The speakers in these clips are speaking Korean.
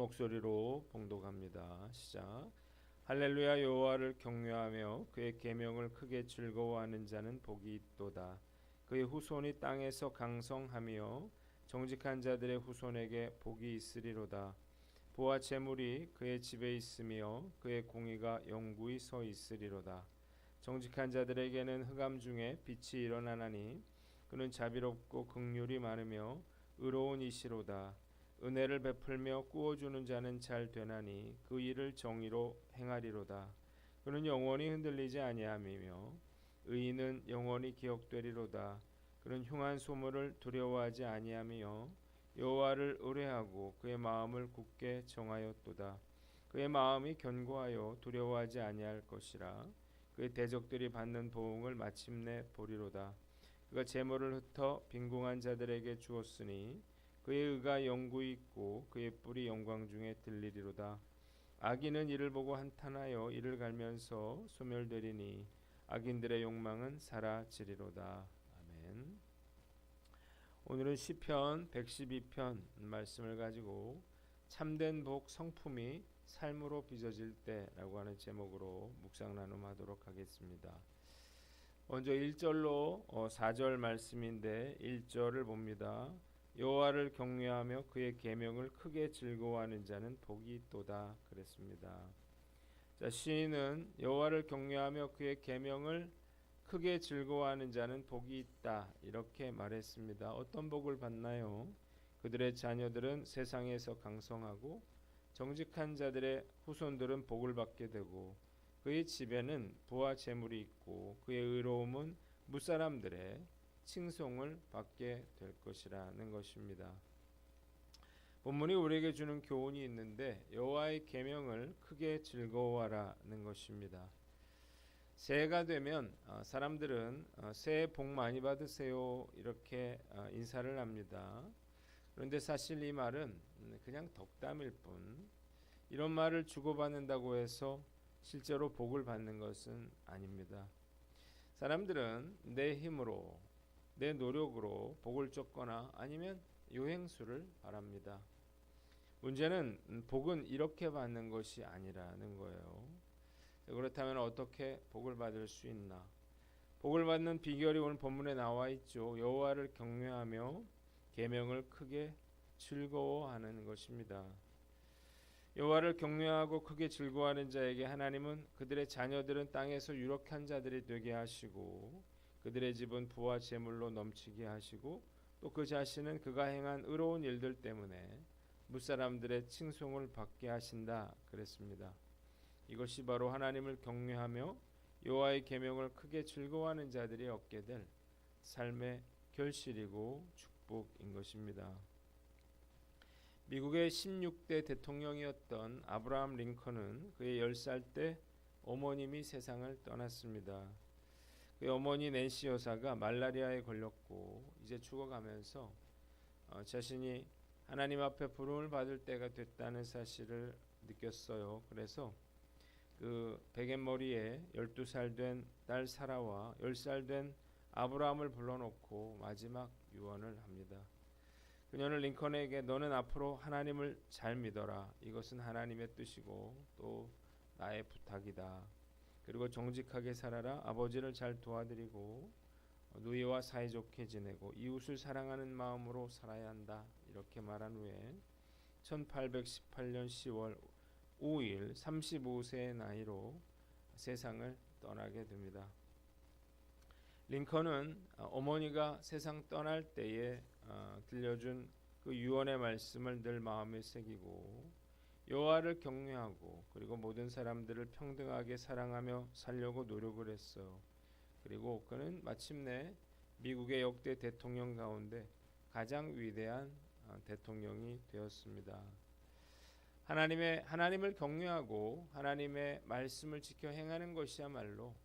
목소리로 봉독합니다. 시작. 할렐루야. 여호와를 경외하며 그의 계명을 크게 즐거워하는 자는 복이 있도다. 그의 후손이 땅에서 강성하며 정직한 자들의 후손에게 복이 있으리로다. 부와 재물이 그의 집에 있으며 그의 공의가 영구히 서 있으리로다. 정직한 자들에게는 흑암 중에 빛이 일어나나니 그는 자비롭고 긍휼이 많으며 의로운 이시로다. 은혜를 베풀며 꾸어주는 자는 잘 되나니 그 일을 정의로 행하리로다. 그는 영원히 흔들리지 아니하며 의인은 영원히 기억되리로다. 그는 흉한 소문을 두려워하지 아니하며 여호와를 의뢰하고 그의 마음을 굳게 정하였도다. 그의 마음이 견고하여 두려워하지 아니할 것이라. 그의 대적들이 받는 보응을 마침내 보리로다. 그가 재물을 흩어 빈궁한 자들에게 주었으니 그의 의가 영구히 있고 그의 뿔이 영광 중에 들리리로다. 악인은 이를 보고 한탄하여 이를 갈면서 소멸되리니 악인들의 욕망은 사라지리로다. 아멘. 오늘은 시편 112편 말씀을 가지고 참된 복 성품이 삶으로 빚어질 때라고 하는 제목으로 묵상 나눔하도록 하겠습니다. 먼저 1절로 4절 말씀인데 1절을 봅니다. 여호와를 경외하며 그의 계명을 크게 즐거워하는 자는 복이 있도다 그랬습니다. 자, 시인은 여호와를 경외하며 그의 계명을 크게 즐거워하는 자는 복이 있다 이렇게 말했습니다. 어떤 복을 받나요? 그들의 자녀들은 세상에서 강성하고 정직한 자들의 후손들은 복을 받게 되고 그의 집에는 부와 재물이 있고 그의 의로움은 무사람들의 칭송을 받게 될 것이라는 것입니다. 본문이 우리에게 주는 교훈이 있는데 여호와의 계명을 크게 즐거워하라는 것입니다. 새해가 되면 사람들은 새해 복 많이 받으세요 이렇게 인사를 합니다. 그런데 사실 이 말은 그냥 덕담일 뿐 이런 말을 주고받는다고 해서 실제로 복을 받는 것은 아닙니다. 사람들은 내 힘으로 내 노력으로 복을 쫓거나 아니면 요행수를 바랍니다. 문제는 복은 이렇게 받는 것이 아니라는 거예요. 그렇다면 어떻게 복을 받을 수 있나? 복을 받는 비결이 오늘 본문에 나와 있죠. 여호와를 경외하며 계명을 크게 즐거워하는 것입니다. 여호와를 경외하고 크게 즐거워하는 자에게 하나님은 그들의 자녀들은 땅에서 유력한 자들이 되게 하시고 그들의 집은 부와 재물로 넘치게 하시고 또 그 자신은 그가 행한 의로운 일들 때문에 무사람들의 칭송을 받게 하신다 그랬습니다. 이것이 바로 하나님을 경외하며 여호와의 계명을 크게 즐거워하는 자들이 얻게 될 삶의 결실이고 축복인 것입니다. 미국의 16대 대통령이었던 아브라함 링컨은 그의 10살 때 어머님이 세상을 떠났습니다. 그의 어머니 낸시 여사가 말라리아에 걸렸고 이제 죽어가면서 자신이 하나님 앞에 부름을 받을 때가 됐다는 사실을 느꼈어요. 그래서 그 베갯머리에 12살 된 딸 사라와 10살 된 아브라함을 불러놓고 마지막 유언을 합니다. 그녀는 링컨에게 너는 앞으로 하나님을 잘 믿어라. 이것은 하나님의 뜻이고 또 나의 부탁이다. 그리고 정직하게 살아라. 아버지를 잘 도와드리고 누이와 사이좋게 지내고 이웃을 사랑하는 마음으로 살아야 한다. 이렇게 말한 후에 1818년 10월 5일 35세의 나이로 세상을 떠나게 됩니다. 링컨은 어머니가 세상 떠날 때에 들려준 그 유언의 말씀을 늘 마음에 새기고 여호와를 경외하고 그리고 모든 사람들을 평등하게 사랑하며 살려고 노력을 했어요. 그리고 그는 마침내 미국의 역대 대통령 가운데 가장 위대한 대통령이 되었습니다. 하나님을 경외하고 하나님의 말씀을 지켜 행하는 것이야말로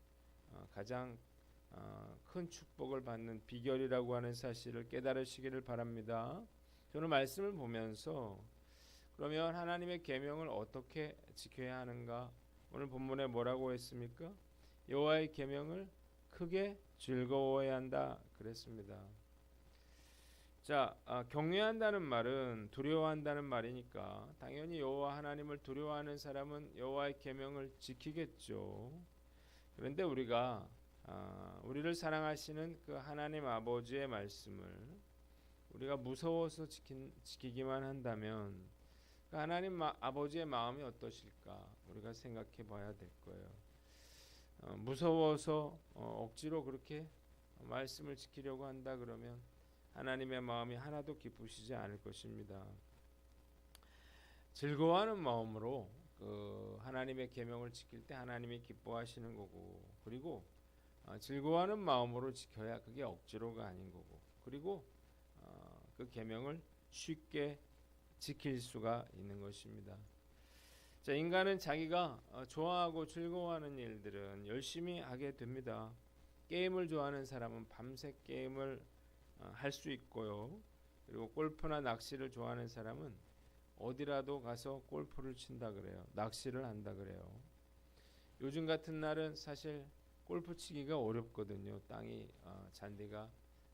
가장 큰 축복을 받는 비결이라고 하는 사실을 깨달으시기를 바랍니다. 저는 말씀을 보면서 그러면 하나님의 계명을 어떻게 지켜야 하는가? 오늘 본문에 뭐라고 했습니까? 여호와의 계명을 크게 즐거워해야 한다 그랬습니다. 자, 경외한다는 말은 두려워한다는 말이니까 당연히 여호와 하나님을 두려워하는 사람은 여호와의 계명을 지키겠죠. 그런데 우리가 우리를 사랑하시는 그 하나님 아버지의 말씀을 우리가 무서워서 지키기만 한다면 그 하나님 아버지의 마음이 어떠실까 우리가 생각해 봐야 될 거예요. 무서워서 억지로 그렇게 말씀을 지키려고 한다 그러면 하나님의 마음이 하나도 기쁘시지 않을 것입니다. 즐거워하는 마음으로 그 하나님의 계명을 지킬 때 하나님이 기뻐하시는 거고, 그리고 즐거워하는 마음으로 지켜야 그게 억지로가 아닌 거고, 그리고 그 계명을 쉽게 지킬 수가 있는 것입니다. 자, 인간은 자기가 좋아하고 즐거워하는 일들은 열심히 하게 됩니다. 게임을 좋아하는 사람은 밤새 게임을 할 수 있고요. 그리고 골프나 낚시를 좋아하는 사람은 어디라도 가서 골프를 친다 그래요. 낚시를 한다 그래요. 요즘 같은 날은 사실 골프 치기가 어렵거든요. 땅이 잔디가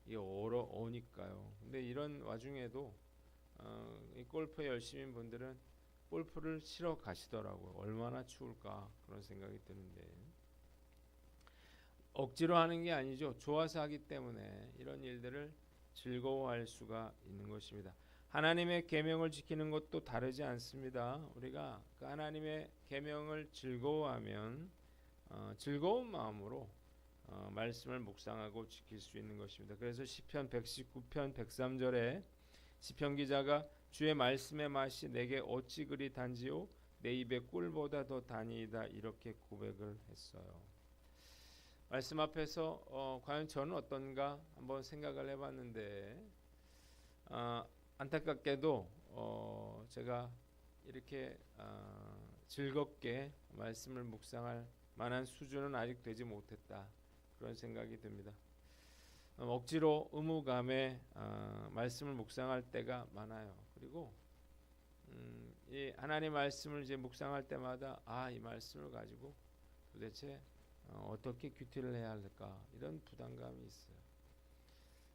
얼어오니까요. 근데 이런 와중에도 이 골프에 열심인 분들은 골프를 치러 가시더라고요. 얼마나 추울까 그런 생각이 드는데 억지로 하는 게 아니죠. 좋아서 하기 때문에 이런 일들을 즐거워할 수가 있는 것입니다. 하나님의 계명을 지키는 것도 다르지 않습니다. 우리가 그 하나님의 계명을 즐거워하면 즐거운 마음으로 말씀을 묵상하고 지킬 수 있는 것입니다. 그래서 시편 119편 103절에 시편 기자가 주의 말씀의 맛이 내게 어찌 그리 단지요 내 입에 꿀보다 더 다니이다 이렇게 고백을 했어요. 말씀 앞에서 과연 저는 어떤가 한번 생각을 해봤는데 안타깝게도 제가 이렇게 즐겁게 말씀을 묵상할 만한 수준은 아직 되지 못했다 그런 생각이 듭니다. 억지로 의무감에 말씀을 묵상할 때가 많아요. 그리고 이 하나님 말씀을 이제 묵상할 때마다 이 말씀을 가지고 도대체 어떻게 큐티를 해야 할까 이런 부담감이 있어요.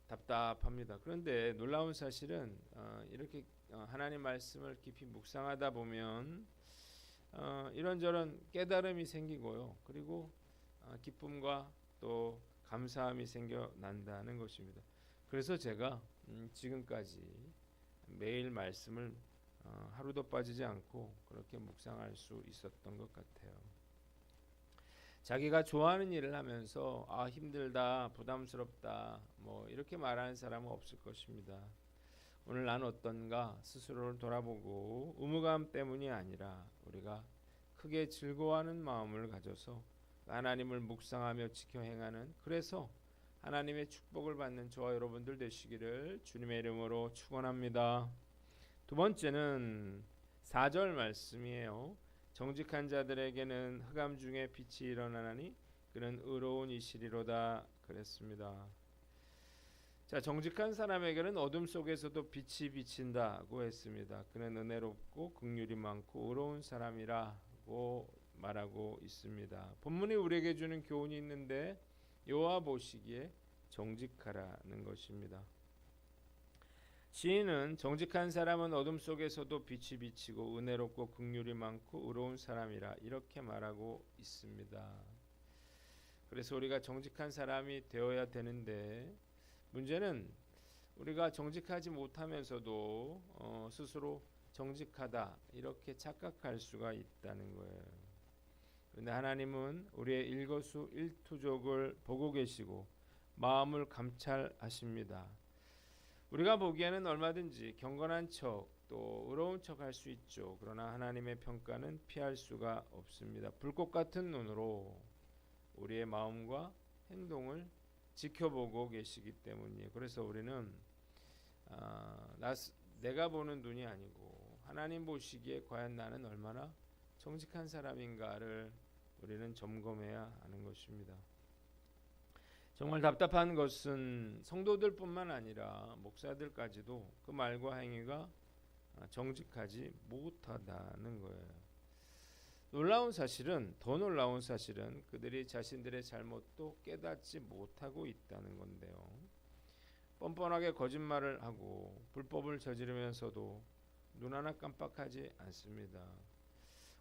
답답합니다. 그런데 놀라운 사실은 이렇게 하나님 말씀을 깊이 묵상하다 보면 이런저런 깨달음이 생기고요. 그리고 기쁨과 또 감사함이 생겨난다는 것입니다. 그래서 제가 지금까지 매일 말씀을 하루도 빠지지 않고 그렇게 묵상할 수 있었던 것 같아요. 자기가 좋아하는 일을 하면서 힘들다, 부담스럽다, 뭐 이렇게 말하는 사람은 없을 것입니다. 오늘 난 어떤가 스스로를 돌아보고 의무감 때문이 아니라 우리가 크게 즐거워하는 마음을 가져서 하나님을 묵상하며 지켜 행하는, 그래서 하나님의 축복을 받는 저와 여러분들 되시기를 주님의 이름으로 축원합니다. 두 번째는 4절 말씀이에요. 정직한 자들에게는 흑암 중에 빛이 일어나나니 그는 의로운 이시리로다 그랬습니다. 자, 정직한 사람에게는 어둠 속에서도 빛이 비친다고 했습니다. 그는 은혜롭고 긍휼이 많고 의로운 사람이라고 말하고 있습니다. 본문이 우리에게 주는 교훈이 있는데 여호와 보시기에 정직하라는 것입니다. 시인은 정직한 사람은 어둠 속에서도 빛이 비치고 은혜롭고 긍휼이 많고 의로운 사람이라 이렇게 말하고 있습니다. 그래서 우리가 정직한 사람이 되어야 되는데 문제는 우리가 정직하지 못하면서도 스스로 정직하다 이렇게 착각할 수가 있다는 거예요. 그런데 하나님은 우리의 일거수일투족을 보고 계시고 마음을 감찰하십니다. 우리가 보기에는 얼마든지 경건한 척 또 의로운 척 할 수 있죠. 그러나 하나님의 평가는 피할 수가 없습니다. 불꽃 같은 눈으로 우리의 마음과 행동을 지켜보고 계시기 때문이에요. 그래서 우리는 내가 보는 눈이 아니고 하나님 보시기에 과연 나는 얼마나 정직한 사람인가를 우리는 점검해야 하는 것입니다. 정말 답답한 것은 성도들뿐만 아니라 목사들까지도 그 말과 행위가 정직하지 못하다는 거예요. 더 놀라운 사실은 그들이 자신들의 잘못도 깨닫지 못하고 있다는 건데요. 뻔뻔하게 거짓말을 하고 불법을 저지르면서도 눈 하나 깜빡하지 않습니다.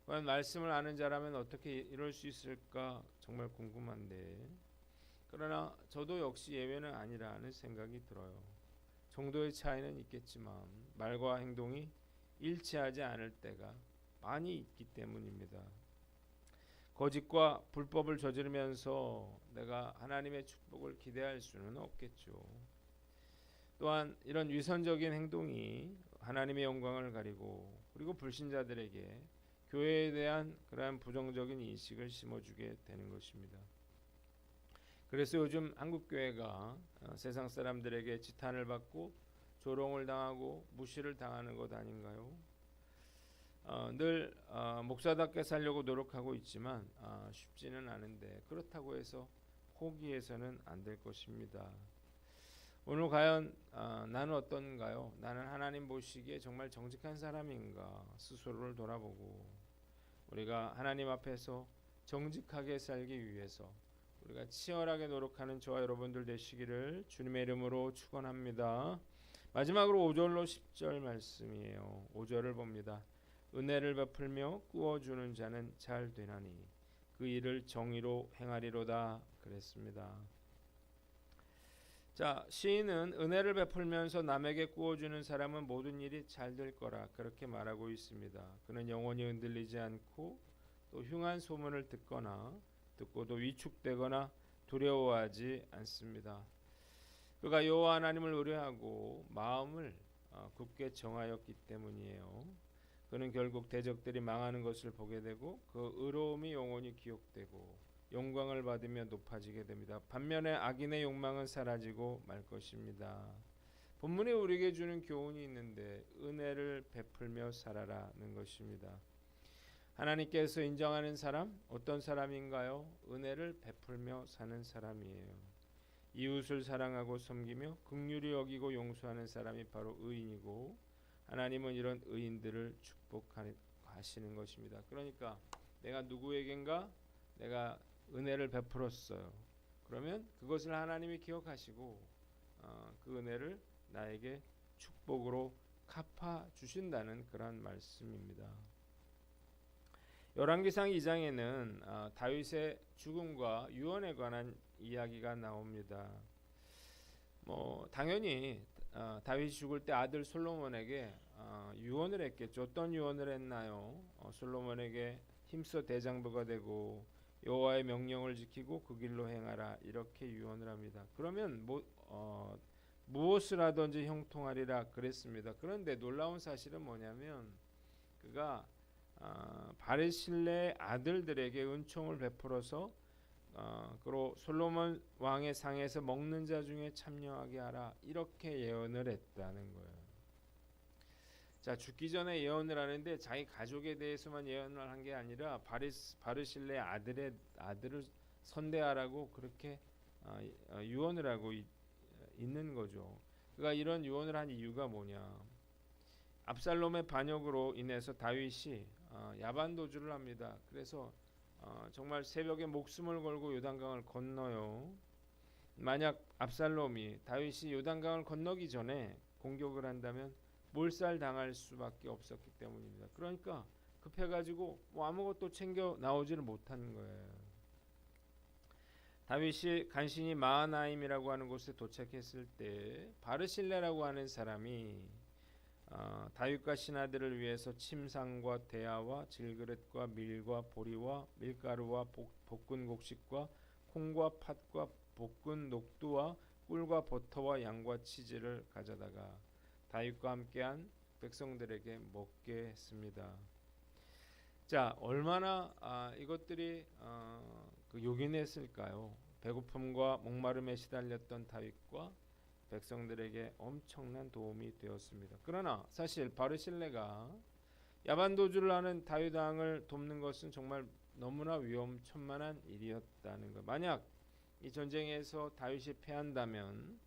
과연 말씀을 아는 자라면 어떻게 이럴 수 있을까 정말 궁금한데, 그러나 저도 역시 예외는 아니라는 생각이 들어요. 정도의 차이는 있겠지만 말과 행동이 일치하지 않을 때가 많이 있기 때문입니다. 거짓과 불법을 저지르면서 내가 하나님의 축복을 기대할 수는 없겠죠. 또한 이런 위선적인 행동이 하나님의 영광을 가리고, 그리고 불신자들에게 교회에 대한 그러한 부정적인 인식을 심어주게 되는 것입니다. 그래서 요즘 한국교회가 세상 사람들에게 지탄을 받고 조롱을 당하고 무시를 당하는 것 아닌가요? 늘 목사답게 살려고 노력하고 있지만 쉽지는 않은데, 그렇다고 해서 포기해서는 안 될 것입니다. 오늘 과연 나는 어떤가요? 나는 하나님 보시기에 정말 정직한 사람인가 스스로를 돌아보고, 우리가 하나님 앞에서 정직하게 살기 위해서 우리가 치열하게 노력하는 저와 여러분들 되시기를 주님의 이름으로 축원합니다. 마지막으로 5절로 10절 말씀이에요. 5절을 봅니다. 은혜를 베풀며 꾸어주는 자는 잘 되나니 그 일을 정의로 행하리로다 그랬습니다. 자, 시인은 은혜를 베풀면서 남에게 꾸어주는 사람은 모든 일이 잘 될 거라 그렇게 말하고 있습니다. 그는 영원히 흔들리지 않고 또 흉한 소문을 듣고도 위축되거나 두려워하지 않습니다. 그가 여호와 하나님을 의뢰하고 마음을 굳게 정하였기 때문이에요. 그는 결국 대적들이 망하는 것을 보게 되고 그 의로움이 영원히 기억되고 영광을 받으며 높아지게 됩니다. 반면에 악인의 욕망은 사라지고 말 것입니다. 본문이 우리에게 주는 교훈이 있는데 은혜를 베풀며 살아라는 것입니다. 하나님께서 인정하는 사람 어떤 사람인가요? 은혜를 베풀며 사는 사람이에요. 이웃을 사랑하고 섬기며 긍휼히 여기고 용서하는 사람이 바로 의인이고, 하나님은 이런 의인들을 축복하시는 것입니다. 그러니까 내가 누구에겐가 내가 은혜를 베풀었어요. 그러면 그것을 하나님이 기억하시고 그 은혜를 나에게 축복으로 갚아 주신다는 그런 말씀입니다. 열왕기상 2장에는 다윗의 죽음과 유언에 관한 이야기가 나옵니다. 당연히 다윗이 죽을 때 아들 솔로몬에게 유언을 했겠죠. 어떤 유언을 했나요? 솔로몬에게 힘써 대장부가 되고 여호와의 명령을 지키고 그 길로 행하라 이렇게 유언을 합니다. 그러면 무엇을 하든지 형통하리라 그랬습니다. 그런데 놀라운 사실은 뭐냐면 그가 바르실레의 아들들에게 은총을 베풀어서 그리고 솔로몬 왕의 상에서 먹는 자 중에 참여하게 하라 이렇게 예언을 했다는 거예요. 자, 죽기 전에 예언을 하는데 자기 가족에 대해서만 예언을 한 게 아니라 바르실레의 아들을 선대하라고 그렇게 유언을 하고 있는 거죠. 그가 이런 유언을 한 이유가 뭐냐? 압살롬의 반역으로 인해서 다윗이 야반도주를 합니다. 그래서 정말 새벽에 목숨을 걸고 요단강을 건너요. 만약 압살롬이 다윗이 요단강을 건너기 전에 공격을 한다면 몰살당할 수밖에 없었기 때문입니다. 그러니까 급해가지고 아무것도 챙겨 나오지를 못한 거예요. 다윗이 간신히 마하나임이라고 하는 곳에 도착했을 때 바르실레라고 하는 사람이 다윗과 신하들을 위해서 침상과 대야와 질그릇과 밀과 보리와 밀가루와 볶은 곡식과 콩과 팥과 볶은 녹두와 꿀과 버터와 양과 치즈를 가져다가 다윗과 함께한 백성들에게 먹게 했습니다. 자, 얼마나 이것들이 요긴했을까요? 배고픔과 목마름에 시달렸던 다윗과 백성들에게 엄청난 도움이 되었습니다. 그러나 사실 바르실레가 야반도주를 하는 다윗 왕을 돕는 것은 정말 너무나 위험천만한 일이었다는 것. 만약 이 전쟁에서 다윗이 패한다면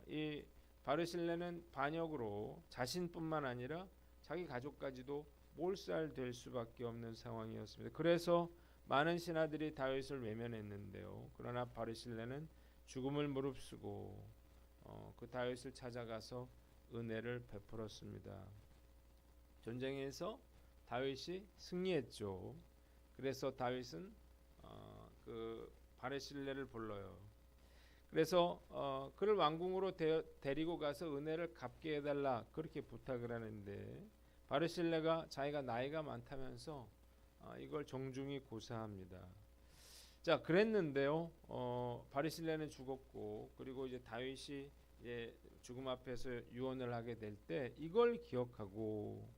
이 바르실레는 반역으로 자신뿐만 아니라 자기 가족까지도 몰살될 수밖에 없는 상황이었습니다. 그래서 많은 신하들이 다윗을 외면했는데요. 그러나 바르실레는 죽음을 무릅쓰고 그 다윗을 찾아가서 은혜를 베풀었습니다. 전쟁에서 다윗이 승리했죠. 그래서 다윗은 그 바르실레를 불러요. 그래서 그를 왕궁으로 데리고 가서 은혜를 갚게 해달라 그렇게 부탁을 하는데 바르실레가 자기가 나이가 많다면서 이걸 정중히 고사합니다. 자, 그랬는데요. 바르실레는 죽었고 그리고 이제 다윗이 이제 죽음 앞에서 유언을 하게 될 때 이걸 기억하고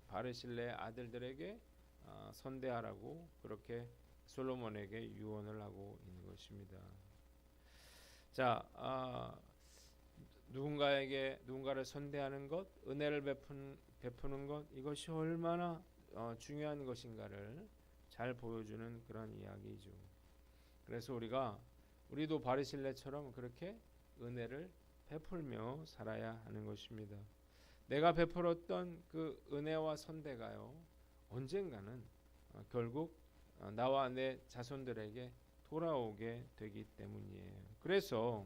바르실레 아들들에게 선대하라고 그렇게 솔로몬에게 유언을 하고 있는 것입니다. 자, 누군가를 선대하는 것, 은혜를 베푸는 것 이것이 얼마나 중요한 것인가를 잘 보여주는 그런 이야기죠. 그래서 우리도 바르실레처럼 그렇게 은혜를 베풀며 살아야 하는 것입니다. 내가 베풀었던 그 은혜와 선대가요 언젠가는 결국 나와 내 자손들에게 돌아오게 되기 때문이에요. 그래서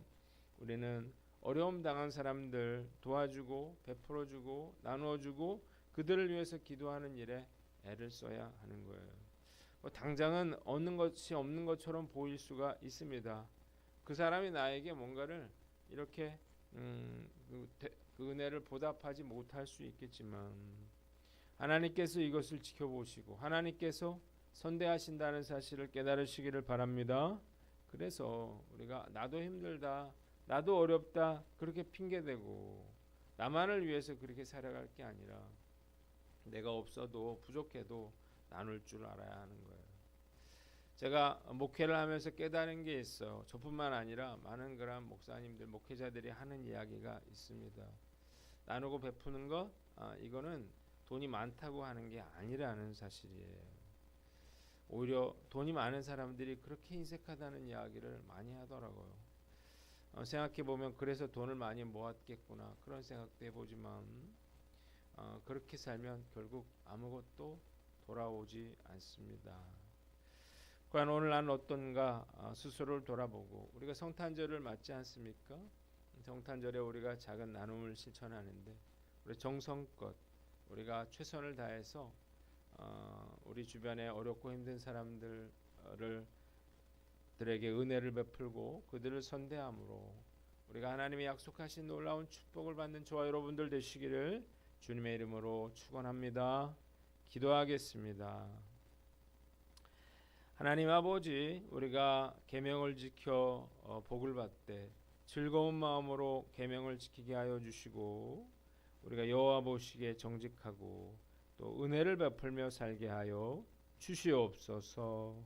우리는 어려움 당한 사람들 도와주고 베풀어주고 나누어주고 그들을 위해서 기도하는 일에 애를 써야 하는 거예요. 당장은 얻는 것이 없는 것처럼 보일 수가 있습니다. 그 사람이 나에게 뭔가를 이렇게 그 은혜를 보답하지 못할 수 있겠지만 하나님께서 이것을 지켜보시고 하나님께서 선대하신다는 사실을 깨달으시기를 바랍니다. 그래서 우리가 나도 힘들다, 나도 어렵다 그렇게 핑계대고 나만을 위해서 그렇게 살아갈 게 아니라 내가 없어도 부족해도 나눌 줄 알아야 하는 거예요. 제가 목회를 하면서 깨달은 게 있어요. 저뿐만 아니라 많은 그런 목사님들, 목회자들이 하는 이야기가 있습니다. 나누고 베푸는 것, 이거는 돈이 많다고 하는 게 아니라는 사실이에요. 오히려 돈이 많은 사람들이 그렇게 인색하다는 이야기를 많이 하더라고요. 생각해보면 그래서 돈을 많이 모았겠구나 그런 생각도 해보지만 그렇게 살면 결국 아무것도 돌아오지 않습니다. 과연 오늘 나는 어떤가 스스로를 돌아보고 우리가 성탄절을 맞지 않습니까? 성탄절에 우리가 작은 나눔을 실천하는데 우리 정성껏 우리가 최선을 다해서 우리 주변에 어렵고 힘든 사람들에게 은혜를 베풀고 그들을 선대함으로 우리가 하나님이 약속하신 놀라운 축복을 받는 저와 여러분들 되시기를 주님의 이름으로 축원합니다. 기도하겠습니다. 하나님 아버지, 우리가 계명을 지켜 복을 받되 즐거운 마음으로 계명을 지키게 하여 주시고 우리가 여호와 보시기에 정직하고 또 은혜를 베풀며 살게 하여 주시옵소서.